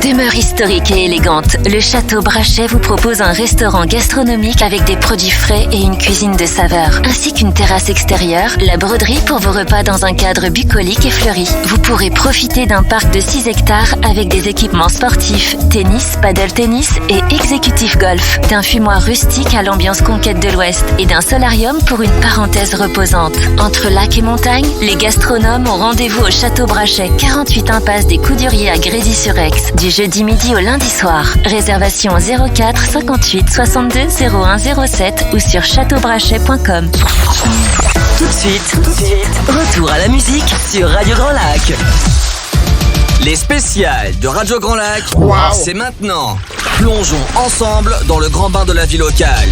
Demeure historique et élégante, le Château Brachet vous propose un restaurant gastronomique avec des produits frais et une cuisine de saveur, ainsi qu'une terrasse extérieure, la broderie pour vos repas dans un cadre bucolique et fleuri. Vous pourrez profiter d'un parc de 6 hectares avec des équipements sportifs, tennis, paddle tennis et exécutif golf, d'un fumoir rustique à l'ambiance conquête de l'Ouest et d'un solarium pour une parenthèse reposante. Entre lac et montagne, les gastronomes ont rendez-vous au Château Brachet, 48 impasse des Couduriers à Grésy-sur-Aix, du jeudi midi au lundi soir. Réservation 04 58 62 01 07 ou sur châteaubrachet.com. Tout de suite, retour à la musique sur Radio Grand Lac. Les spéciales de Radio Grand Lac, c'est maintenant. Plongeons ensemble dans le grand bain de la vie locale.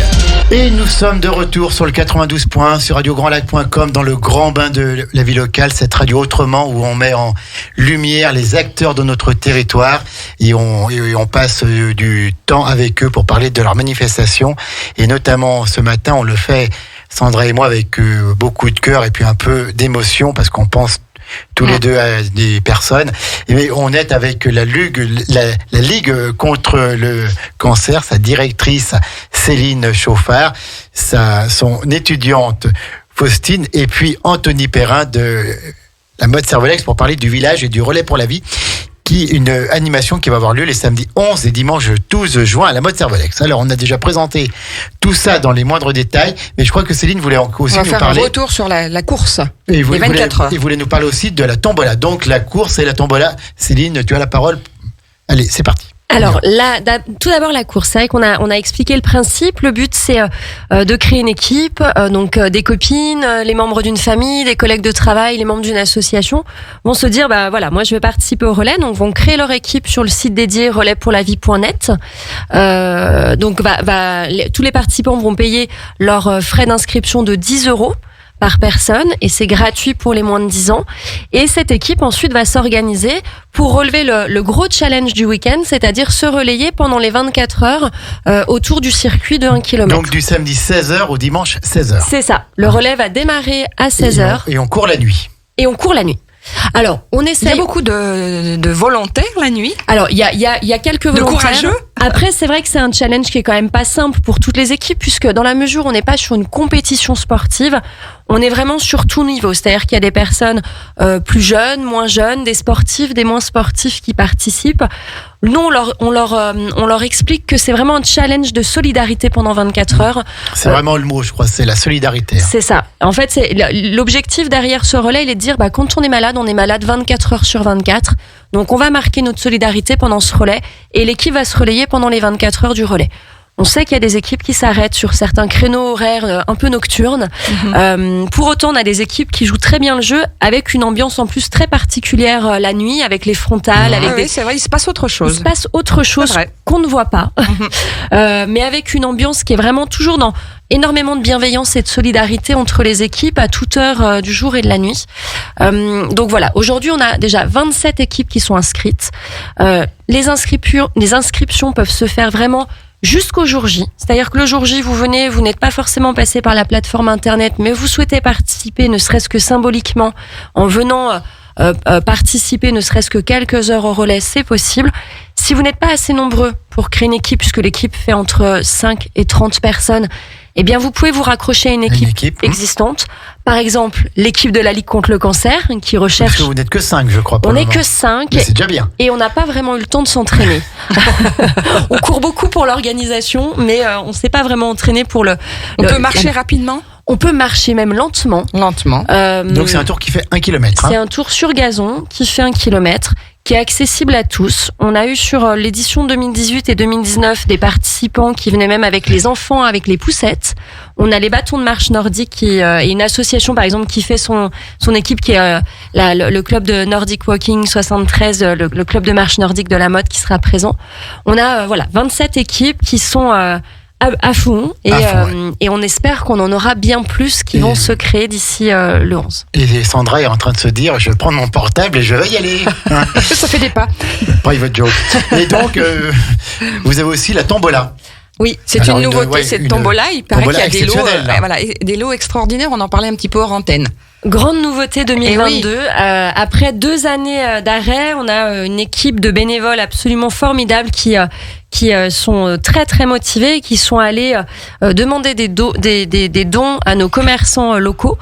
Et nous sommes de retour sur le 92 points, sur radiograndlac.com, dans le grand bain de la vie locale, cette radio autrement où on met en lumière les acteurs de notre territoire et on passe du temps avec eux pour parler de leurs manifestations. Et notamment ce matin, on le fait, Sandra et moi, avec beaucoup de cœur et puis un peu d'émotion parce qu'on pense tous les deux à des personnes. Et on est avec la Ligue contre le cancer, sa directrice Céline Chauffard, son étudiante Faustine, et puis Anthony Perrin de la mode Cervelex pour parler du village et du relais pour la vie, une animation qui va avoir lieu les samedis 11 et dimanche 12 juin à la mode Cervelex. Alors, on a déjà présenté tout ça dans les moindres détails, mais je crois que Céline voulait aussi nous parler. On va faire un retour sur la course, les 24 heures. Et voulait nous parler aussi de la tombola. Donc, la course et la tombola. Céline, tu as la parole. Allez, c'est parti. Alors tout d'abord la course, c'est vrai qu'on a expliqué le principe. Le but c'est de créer une équipe, donc des copines, les membres d'une famille, des collègues de travail, les membres d'une association vont se dire voilà, moi je vais participer au relais, donc vont créer leur équipe sur le site dédié relaispourlavie.net. Donc tous les participants vont payer leurs frais d'inscription de 10 € par personne et c'est gratuit pour les moins de 10 ans. Et cette équipe ensuite va s'organiser pour relever le gros challenge du week-end, c'est-à-dire se relayer pendant les 24 heures autour du circuit de 1 km. Donc du samedi 16h au dimanche 16h. C'est ça. Le relais va démarrer à 16h. Et on court la nuit. Alors, on essaie. Il y a beaucoup de volontaires la nuit. Alors, il y a quelques volontaires. De courageux. Après, c'est vrai que c'est un challenge qui est quand même pas simple pour toutes les équipes, puisque dans la mesure où on n'est pas sur une compétition sportive, on est vraiment sur tout niveau. C'est-à-dire qu'il y a des personnes plus jeunes, moins jeunes, des sportifs, des moins sportifs qui participent. Nous, on leur explique que c'est vraiment un challenge de solidarité pendant 24 heures. C'est vraiment le mot, je crois, c'est la solidarité. C'est ça. En fait, c'est l'objectif derrière ce relais, il est de dire, quand on est malade 24 heures sur 24. Donc, on va marquer notre solidarité pendant ce relais et l'équipe va se relayer pendant les 24 heures du relais. On sait qu'il y a des équipes qui s'arrêtent sur certains créneaux horaires un peu nocturnes. Pour autant, on a des équipes qui jouent très bien le jeu avec une ambiance en plus très particulière la nuit, avec les frontales. C'est vrai, il se passe autre chose. Il se passe autre chose qu'on ne voit pas. Mais avec une ambiance qui est vraiment toujours dans énormément de bienveillance et de solidarité entre les équipes à toute heure du jour et de la nuit. Donc voilà, aujourd'hui on a déjà 27 équipes qui sont inscrites. Les inscriptions peuvent se faire vraiment jusqu'au jour J. C'est-à-dire que le jour J, vous venez, vous n'êtes pas forcément passé par la plateforme internet, mais vous souhaitez participer, ne serait-ce que symboliquement, en venant participer, ne serait-ce que quelques heures au relais, c'est possible. Si vous n'êtes pas assez nombreux pour créer une équipe, puisque l'équipe fait entre 5 et 30 personnes, eh bien, vous pouvez vous raccrocher à une équipe existante. Par exemple, l'équipe de la Ligue contre le cancer, qui recherche... Parce que vous n'êtes que 5, je crois. On n'est que 5. Mais c'est déjà bien. Et on n'a pas vraiment eu le temps de s'entraîner. On court beaucoup pour l'organisation, mais on ne s'est pas vraiment entraîné pour le... On peut marcher rapidement ? On peut marcher même lentement. Donc c'est un tour qui fait 1 kilomètre. C'est un tour sur gazon qui fait 1 kilomètre, qui est accessible à tous. On a eu sur l'édition 2018 et 2019 des participants qui venaient même avec les enfants, avec les poussettes. On a les bâtons de marche nordique et une association par exemple qui fait son équipe qui est le club de Nordic Walking 73, le club de marche nordique de la Motte qui sera présent. On a 27 équipes qui sont à fond et on espère qu'on en aura bien plus qui vont se créer d'ici le 11. Et Sandra est en train de se dire je vais prendre mon portable et je vais y aller. Ça fait des pas. Private joke. Et donc vous avez aussi la tombola. Oui, c'est une nouveauté, cette tombola. Il paraît qu'il y a des lots, des lots extraordinaires. On en parlait un petit peu hors antenne. Grande nouveauté 2022. Après 2 années d'arrêt, on a une équipe de bénévoles absolument formidable qui sont très très motivés et qui sont allés demander des dons à nos commerçants locaux.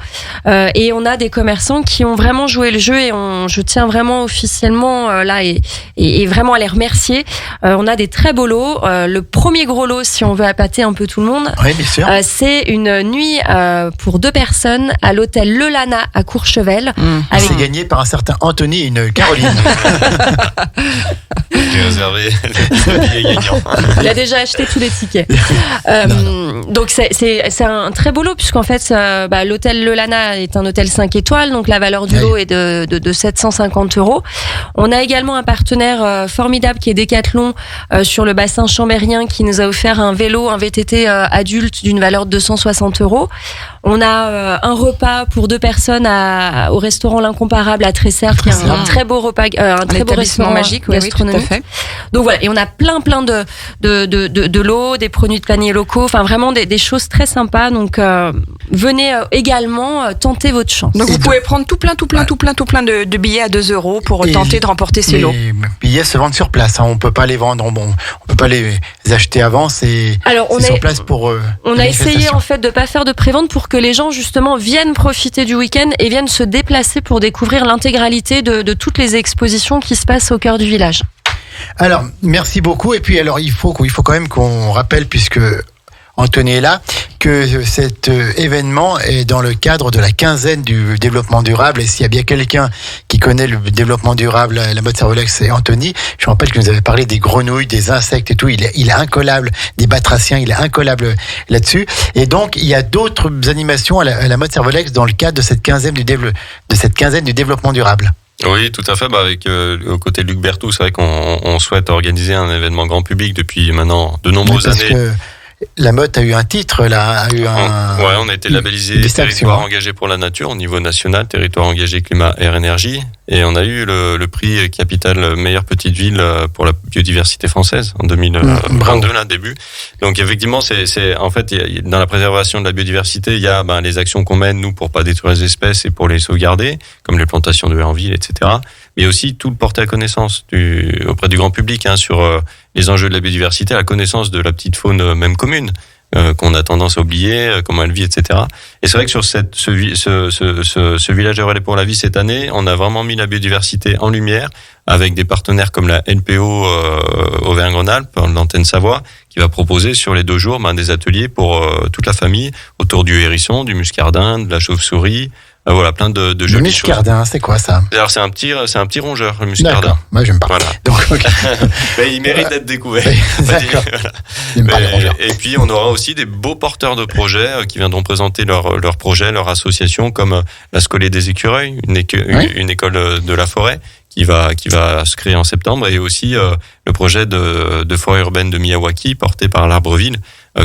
Et on a des commerçants qui ont vraiment joué le jeu et je tiens vraiment officiellement là et vraiment à les remercier. On a des très beaux lots. Le premier gros lot, si on veut appâter un peu tout le monde, oui, bien sûr. c'est une nuit pour 2 personnes à l'hôtel Le Lana à Courchevel. C'est gagné par un certain Anthony et une Caroline. J'ai réservé le billet gagnant. Il a déjà acheté tous les tickets. Donc c'est un très beau lot puisqu'en fait l'hôtel Le Lana est un hôtel 5 étoiles, donc la valeur du lot est de 750 €. On a également un partenaire formidable qui est Decathlon sur le bassin chambérien qui nous a offert un vélo, un VTT adulte d'une valeur de 260 €. On a un repas pour 2 personnes au restaurant L'Incomparable à Tresserre, qui est un très beau repas, un très beau restaurant magique, gastronomique. Oui, tout à fait. Donc voilà, et on a plein de lots, des produits de panier locaux, enfin vraiment des choses très sympas. Donc venez également tenter votre chance. Donc vous pouvez prendre tout plein de billets à 2 € pour tenter de remporter ces lots. Les billets se vendent sur place, on peut pas les vendre, on peut pas les acheter avant, c'est sur place pour. On a essayé en fait de pas faire de prévente pour que les gens justement viennent profiter du week-end et viennent se déplacer pour découvrir l'intégralité de toutes les expositions qui se passent au cœur du village. Alors, merci beaucoup. Et puis, alors, il faut quand même qu'on rappelle, puisque Anthony est là, que cet événement est dans le cadre de la quinzaine du développement durable. Et s'il y a bien quelqu'un qui connaît le développement durable, la mode Cervolex, c'est Anthony. Je me rappelle que vous avez parlé des grenouilles, des insectes et tout. Il est incollable, des batraciens, il est incollable là-dessus. Et donc, il y a d'autres animations à la mode Cervolex dans le cadre de cette quinzaine du développement durable. Oui, tout à fait. Avec au côté de Luc Berthoud, c'est vrai qu'on souhaite organiser un événement grand public depuis maintenant de nombreuses années. Que la Motte a eu un titre, là, on a été labellisé territoire engagé pour la nature au niveau national, territoire engagé climat, air, énergie, et on a eu le prix Capitale meilleure petite ville pour la biodiversité française en 2022 là début. Donc effectivement, c'est en fait dans la préservation de la biodiversité, il y a les actions qu'on mène nous pour pas détruire les espèces et pour les sauvegarder, comme les plantations de haies en ville, etc. Mais aussi tout le porter à connaissance auprès du grand public sur les enjeux de la biodiversité, la connaissance de la petite faune même commune qu'on a tendance à oublier, comment elle vit, etc. Et c'est vrai que sur ce village de relais pour la vie cette année, on a vraiment mis la biodiversité en lumière avec des partenaires comme la NPO Auvergne-Rhône-Alpes, l'antenne Savoie, qui va proposer sur les 2 jours des ateliers pour toute la famille autour du hérisson, du muscardin, de la chauve-souris. Voilà, plein de jolies choses. Le muscardin, c'est quoi ça? Alors c'est un petit rongeur, le muscardin. D'accord, moi j'aime pas. Voilà. Donc, okay. Mais il mérite d'être découvert. D'accord. Et puis on aura aussi des beaux porteurs de projets qui viendront présenter leurs projets, leur association, comme la Scolée des Écureuils, une école de la forêt qui va se créer en septembre, et aussi le projet de forêt urbaine de Miyawaki porté par l'Arbreville,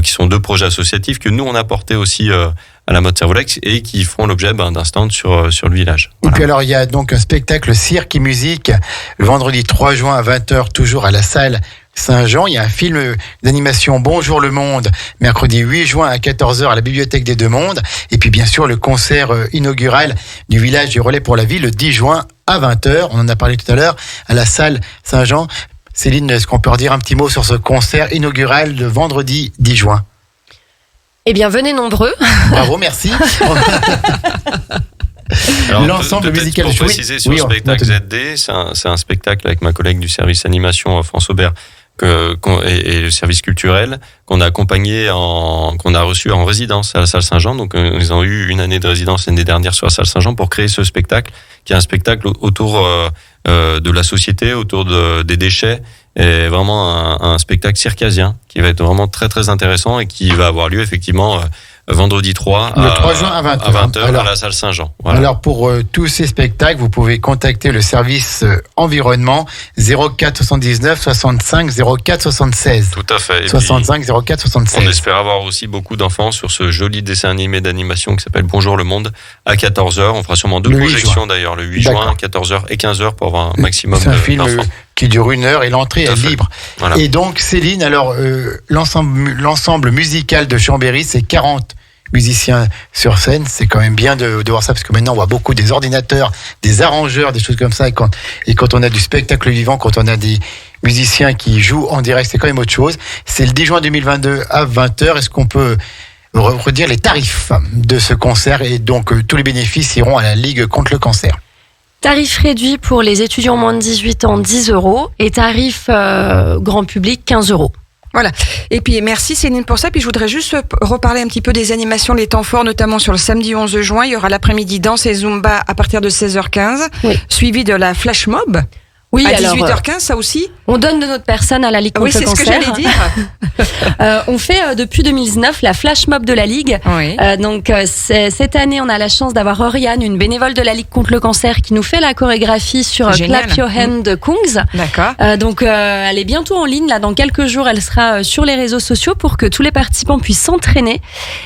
qui sont 2 projets associatifs que nous on a portés aussi à la mode Cervolex et qui feront l'objet d'un stand sur le village. Voilà. Et puis alors il y a donc un spectacle cirque et musique le vendredi 3 juin à 20h toujours à la salle Saint-Jean. Il y a un film d'animation Bonjour le Monde mercredi 8 juin à 14h à la Bibliothèque des Deux Mondes. Et puis bien sûr le concert inaugural du village du Relais pour la Vie le 10 juin à 20h. On en a parlé tout à l'heure à la salle Saint-Jean. Céline, est-ce qu'on peut redire un petit mot sur ce concert inaugural le vendredi 10 juin? Eh bien, venez nombreux. Bravo, merci. Alors, l'ensemble musical pour préciser sur le spectacle ZD, c'est un spectacle avec ma collègue du service animation France Aubert et le service culturel qu'on a accompagné qu'on a reçu en résidence à la salle Saint-Jean. Donc ils ont eu une année de résidence l'année dernière sur la salle Saint-Jean pour créer ce spectacle, qui est un spectacle autour de la société, autour des déchets, et vraiment un spectacle circasien qui va être vraiment très très intéressant et qui va avoir lieu effectivement vendredi 3 le 3 juin à 20h. À la salle Saint-Jean. Voilà. Alors pour tous ces spectacles, vous pouvez contacter le service environnement 04 79 65 04 76. Tout à fait. Et 65 04 76. On espère avoir aussi beaucoup d'enfants sur ce joli dessin animé d'animation qui s'appelle Bonjour le monde à 14h. On fera sûrement 2 projections d'ailleurs, le 8 juin, 14h et 15h pour avoir un maximum d'enfants. C'est un film qui dure 1 heure et l'entrée est libre. Voilà. Et donc Céline, alors l'ensemble musical de Chambéry, c'est 40 musiciens sur scène. C'est quand même bien de voir ça, parce que maintenant on voit beaucoup des ordinateurs, des arrangeurs, des choses comme ça, et quand on a du spectacle vivant, quand on a des musiciens qui jouent en direct, c'est quand même autre chose. C'est le 10 juin 2022 à 20h. Est-ce qu'on peut redire les tarifs de ce concert? Et donc tous les bénéfices iront à la Ligue contre le cancer. Tarif réduit pour les étudiants moins de 18 ans, 10 € et tarif grand public, 15 €. Voilà. Et puis merci Céline pour ça. Puis je voudrais juste reparler un petit peu des animations, les temps forts, notamment sur le samedi 11 juin. Il y aura l'après-midi danse et zumba à partir de 16h15, suivi de la flash mob. Oui, à 18h15, ça aussi. On donne de notre personne à la Ligue contre le cancer. Oui, c'est ce que j'allais dire. On fait depuis 2019 la flash mob de la Ligue. Oui. Donc cette année, on a la chance d'avoir Oriane, une bénévole de la Ligue contre le cancer, qui nous fait la chorégraphie sur Clap Your Hand de Kungs. D'accord. Donc elle est bientôt en ligne. Là, dans quelques jours, elle sera sur les réseaux sociaux pour que tous les participants puissent s'entraîner.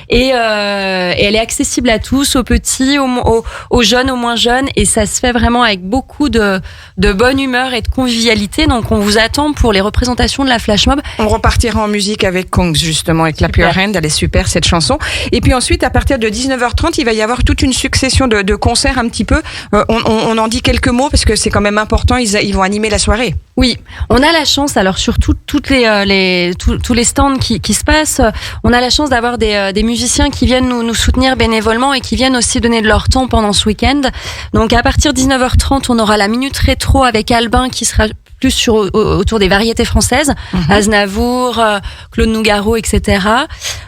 Et elle est accessible à tous, aux petits, aux jeunes, aux moins jeunes. Et ça se fait vraiment avec beaucoup de bonne humeur et de convivialité. Donc on vous attend pour les représentations de la flash mob. On repartira en musique avec Kongs justement, avec Clap Your Hand. Elle est super cette chanson. Et puis ensuite, à partir de 19h30, il va y avoir toute une succession de concerts un petit peu. On en dit quelques mots parce que c'est quand même important. Ils vont animer la soirée. Oui, on a la chance, alors sur tous les stands qui se passent, on a la chance d'avoir des musiciens qui viennent nous soutenir bénévolement et qui viennent aussi donner de leur temps pendant ce week-end. Donc à partir de 19h30, on aura la minute rétro avec Albin qui sera plus autour des variétés françaises, Aznavour, Claude Nougaro, etc.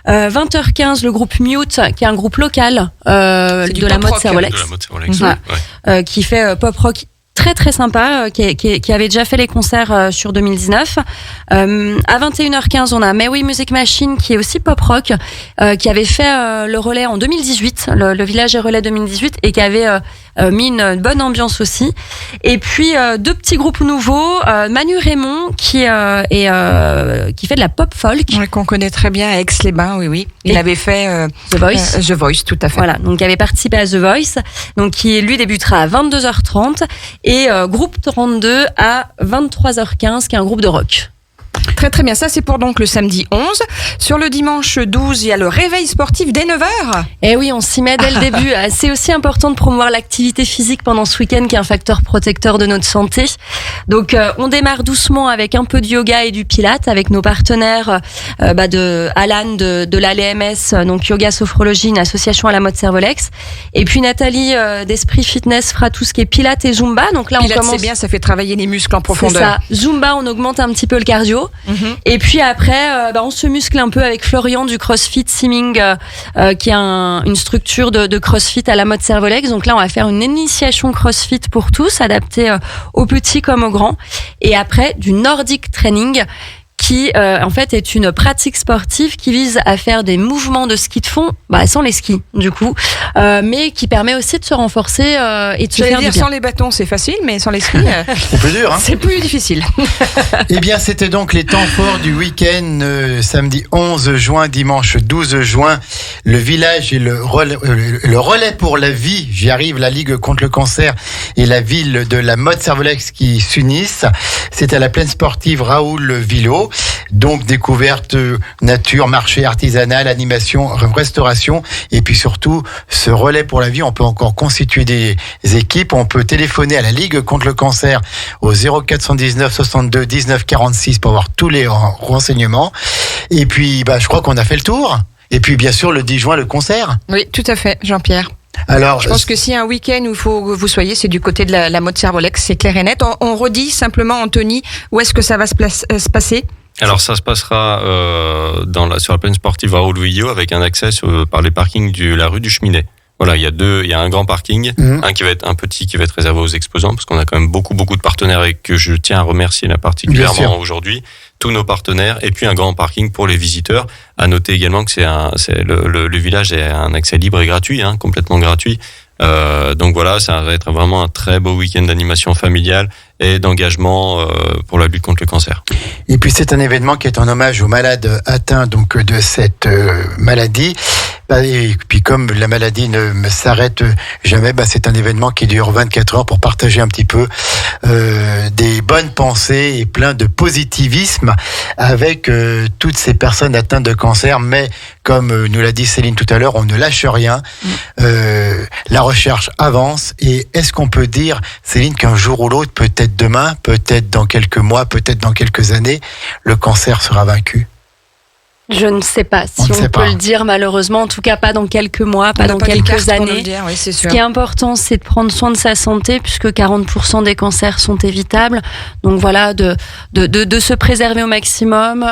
20h15, le groupe Mute, qui est un groupe local de la mode Servolex, qui fait pop rock très très sympa, qui avait déjà fait les concerts sur 2019. À 21h15, on a Mais Oui Music Machine, qui est aussi pop rock, qui avait fait le relais en 2018, le village et relais 2018, et qui avait mis une bonne ambiance aussi. Et puis 2 petits groupes nouveaux, Manu Raymond, qui fait de la pop folk, qu'on connaît très bien à Aix-les-Bains. Oui. Il avait fait The Voice. The Voice, tout à fait. Voilà, donc il avait participé à The Voice, donc qui lui débutera à 22h30. Et groupe 32 à 23h15, qui est un groupe de rock. Très très bien, ça c'est pour donc le samedi 11. Sur le dimanche 12, il y a le réveil sportif dès 9h. Eh oui, on s'y met dès le début. C'est aussi important de promouvoir l'activité physique pendant ce week-end, qui est un facteur protecteur de notre santé. Donc on démarre doucement avec un peu de yoga et du pilate avec nos partenaires de Alan de l'ALMS, donc Yoga Sophrologie, une association à la mode Servolex. Et puis Nathalie d'Esprit Fitness fera tout ce qui est pilate et zumba. Donc là pilate, on commence. C'est bien, ça fait travailler les muscles en profondeur. C'est ça. Zumba, on augmente un petit peu le cardio. Et puis après, on se muscle un peu avec Florian du CrossFit Simming, qui est une structure de CrossFit à la mode Servolex. Donc là, on va faire une initiation CrossFit pour tous, adaptée aux petits comme aux grands. Et après, du Nordic Training, qui en fait est une pratique sportive qui vise à faire des mouvements de ski de fond, sans les skis du coup, mais qui permet aussi de se renforcer et de se faire du bien. Sans les bâtons c'est facile, mais sans les skis c'est plus dur. C'est plus difficile. Eh bien c'était donc les temps forts du week-end, samedi 11 juin, dimanche 12 juin, le village et le relais pour la vie, j'y arrive, la Ligue contre le cancer et la ville de la mode Servolex qui s'unissent. C'est à la plaine sportive Raoul Villot. Donc découverte, nature, marché artisanal, animation, restauration, et puis surtout ce relais pour la vie. On peut encore constituer des équipes, on peut téléphoner à la Ligue contre le cancer au 0419 62 19 46 pour avoir tous les renseignements. Et puis je crois qu'on a fait le tour. Et puis bien sûr le 10 juin le concert. Oui, tout à fait, Jean-Pierre. Alors, Je pense que si un week-end où il faut que vous soyez, c'est du côté de la mode Cervolex, c'est clair et net. On redit simplement, Anthony, où est-ce que ça va se passer? Alors ça se passera sur la plaine sportive Raoul Vuillot avec un accès par les parkings de la rue du Cheminée. Voilà, il y a un grand parking, un qui va être un petit qui va être réservé aux exposants parce qu'on a quand même beaucoup de partenaires et que je tiens à remercier là particulièrement aujourd'hui, tous nos partenaires, et puis un grand parking pour les visiteurs. À noter également que le village est un accès libre et gratuit, complètement gratuit. Donc voilà, ça va être vraiment un très beau week-end d'animation familiale et d'engagement pour la lutte contre le cancer. Et puis c'est un événement qui est en hommage aux malades atteints donc de cette maladie. Et puis comme la maladie ne s'arrête jamais, c'est un événement qui dure 24 heures pour partager un petit peu des bonnes pensées et plein de positivisme avec toutes ces personnes atteintes de cancer. Mais comme nous l'a dit Céline tout à l'heure, on ne lâche rien. La recherche avance. Et est-ce qu'on peut dire, Céline, qu'un jour ou l'autre, peut-être demain, peut-être dans quelques mois, peut-être dans quelques années, le cancer sera vaincu? Je ne sais pas si on peut le dire, malheureusement, en tout cas pas dans quelques mois, pas dans quelques années. Oui, c'est sûr. Ce qui est important, c'est de prendre soin de sa santé, puisque 40% des cancers sont évitables. Donc voilà, de se préserver au maximum.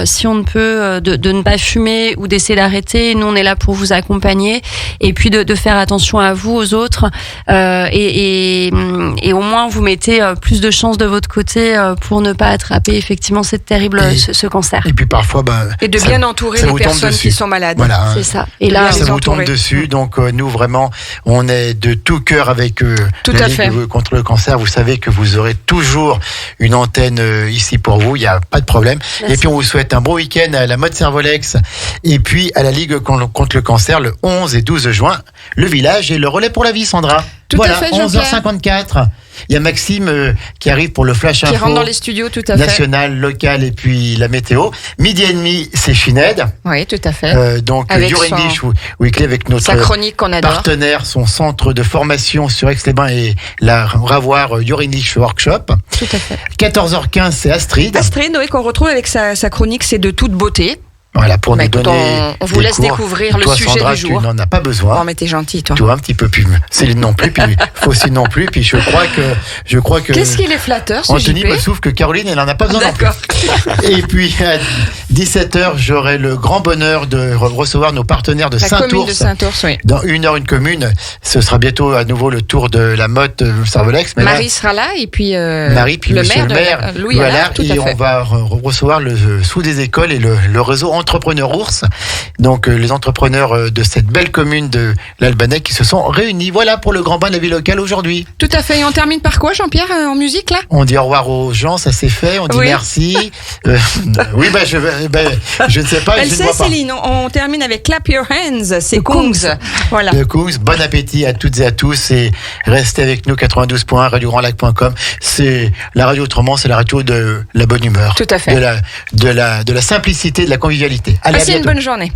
Si on ne peut, de ne pas fumer ou d'essayer d'arrêter. Nous, on est là pour vous accompagner. Et puis de faire attention à vous, aux autres. Et au moins, vous mettez plus de chances de votre côté pour ne pas attraper effectivement cette terrible, ce cancer. Et puis parfois, et de bien entourer les personnes qui sont malades. Voilà, c'est ça. Et là, ça vous tombe dessus. Donc nous vraiment, on est de tout cœur avec la Ligue contre le cancer. Vous savez que vous aurez toujours une antenne ici pour vous. Il n'y a pas de problème. Merci. Et puis on vous souhaite un bon week-end à la mode Cervolex et puis à la Ligue contre le cancer le 11 et 12 juin. Le village et le relais pour la vie, Sandra. Tout à fait, Jean-Pierre. 11h54. Il y a Maxime qui arrive pour le Flash Info. Qui rentre dans les studios, tout à fait. National, local et puis la météo. Midi et demi, c'est Fined. Oui, tout à fait. Donc, Your English Weekly avec notre sa chronique qu'on adore. Partenaire, son centre de formation sur Aix-les-Bains et la Ravoir Your English Workshop. Tout à fait. 14h15, c'est Astrid. Astrid, oui, qu'on retrouve avec sa chronique, c'est de toute beauté. Voilà, pour nous donner. On vous laisse découvrir le sujet Sandra, du jour. Tu n'en as pas besoin. Oh, mais t'es gentil, toi. Toi, un petit peu plus. Céline non plus, puis Faucine non plus, puis je crois que. Qu'est-ce qu'il est flatteur, ce Anthony JP? me souffle que Caroline, elle n'en a pas besoin non plus. Et puis, à 17h, j'aurai le grand bonheur de recevoir nos partenaires de Saint-Ours. La commune de Saint-Ours, oui. Dans 1 heure, une commune. Ce sera bientôt à nouveau le tour de la mode Cervolex. Marie sera là, et puis, Marie, puis le monsieur maire, Louis Allard, et on va recevoir le sous des écoles et le réseau Entrepreneur Ours. Donc les entrepreneurs de cette belle commune de l'Albanais qui se sont réunis. Voilà pour le grand bain de la vie locale aujourd'hui. Tout à fait. Et on termine par quoi, Jean-Pierre, en musique là? On dit au revoir aux gens, ça c'est fait. On dit merci. Oui, je ne sais pas. Elle sait, Céline. On termine avec Clap Your Hands. C'est Kungs. Voilà. De Kungs. Bon appétit à toutes et à tous et restez avec nous 92.1 radiograndlac.com. C'est la radio autrement, c'est la radio de la bonne humeur. Tout à fait. De la simplicité, de la convivialité. Allez, passez une bonne journée.